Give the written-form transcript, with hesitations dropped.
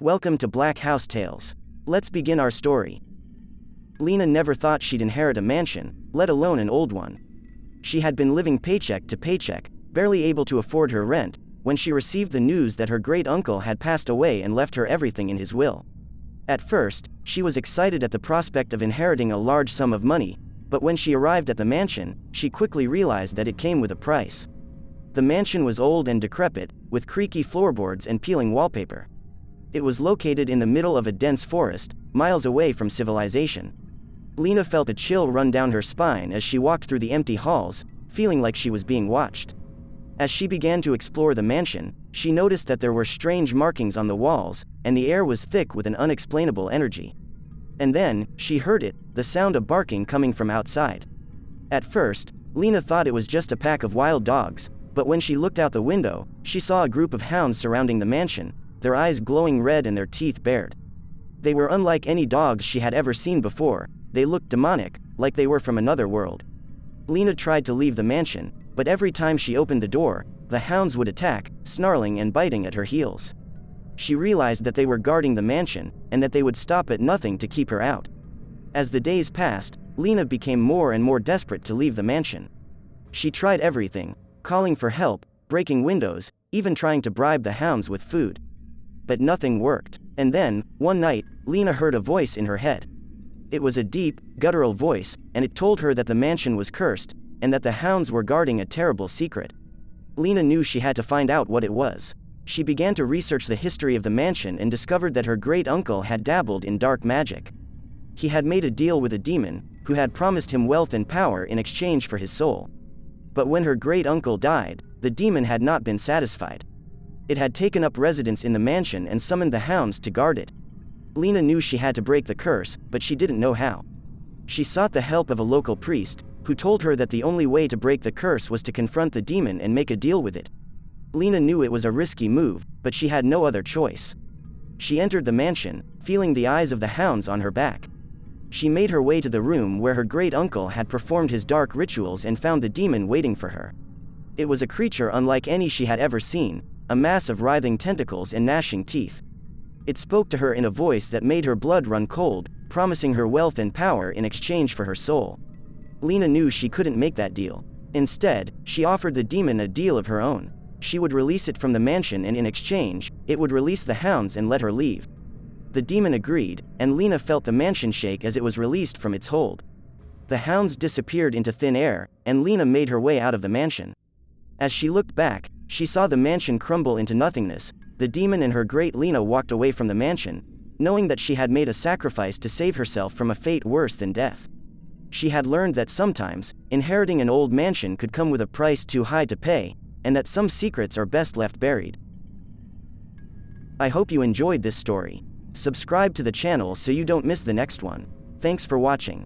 Welcome to Black House Tales. Let's begin our story. Lena never thought she'd inherit a mansion, let alone an old one. She had been living paycheck to paycheck, barely able to afford her rent, when she received the news that her great-uncle had passed away and left her everything in his will. At first, she was excited at the prospect of inheriting a large sum of money, but when she arrived at the mansion, she quickly realized that it came with a price. The mansion was old and decrepit, with creaky floorboards and peeling wallpaper. It was located in the middle of a dense forest, miles away from civilization. Lena felt a chill run down her spine as she walked through the empty halls, feeling like she was being watched. As she began to explore the mansion, she noticed that there were strange markings on the walls, and the air was thick with an unexplainable energy. And then, she heard it, the sound of barking coming from outside. At first, Lena thought it was just a pack of wild dogs, but when she looked out the window, she saw a group of hounds surrounding the mansion, their eyes glowing red and their teeth bared. They were unlike any dogs she had ever seen before. They looked demonic, like they were from another world. Lena tried to leave the mansion, but every time she opened the door, the hounds would attack, snarling and biting at her heels. She realized that they were guarding the mansion, and that they would stop at nothing to keep her out. As the days passed, Lena became more and more desperate to leave the mansion. She tried everything, calling for help, breaking windows, even trying to bribe the hounds with food. But nothing worked. And then, one night, Lena heard a voice in her head. It was a deep, guttural voice, and it told her that the mansion was cursed, and that the hounds were guarding a terrible secret. Lena knew she had to find out what it was. She began to research the history of the mansion and discovered that her great-uncle had dabbled in dark magic. He had made a deal with a demon, who had promised him wealth and power in exchange for his soul. But when her great-uncle died, the demon had not been satisfied. It had taken up residence in the mansion and summoned the hounds to guard it. Lena knew she had to break the curse, but she didn't know how. She sought the help of a local priest, who told her that the only way to break the curse was to confront the demon and make a deal with it. Lena knew it was a risky move, but she had no other choice. She entered the mansion, feeling the eyes of the hounds on her back. She made her way to the room where her great-uncle had performed his dark rituals and found the demon waiting for her. It was a creature unlike any she had ever seen, a mass of writhing tentacles and gnashing teeth. It spoke to her in a voice that made her blood run cold, promising her wealth and power in exchange for her soul. Lena knew she couldn't make that deal. Instead, she offered the demon a deal of her own. She would release it from the mansion, and in exchange, it would release the hounds and let her leave. The demon agreed, and Lena felt the mansion shake as it was released from its hold. The hounds disappeared into thin air, and Lena made her way out of the mansion. As she looked back, she saw the mansion crumble into nothingness. The demon and her great Lena walked away from the mansion, knowing that she had made a sacrifice to save herself from a fate worse than death. She had learned that sometimes, inheriting an old mansion could come with a price too high to pay, and that some secrets are best left buried. I hope you enjoyed this story. Subscribe to the channel so you don't miss the next one. Thanks for watching.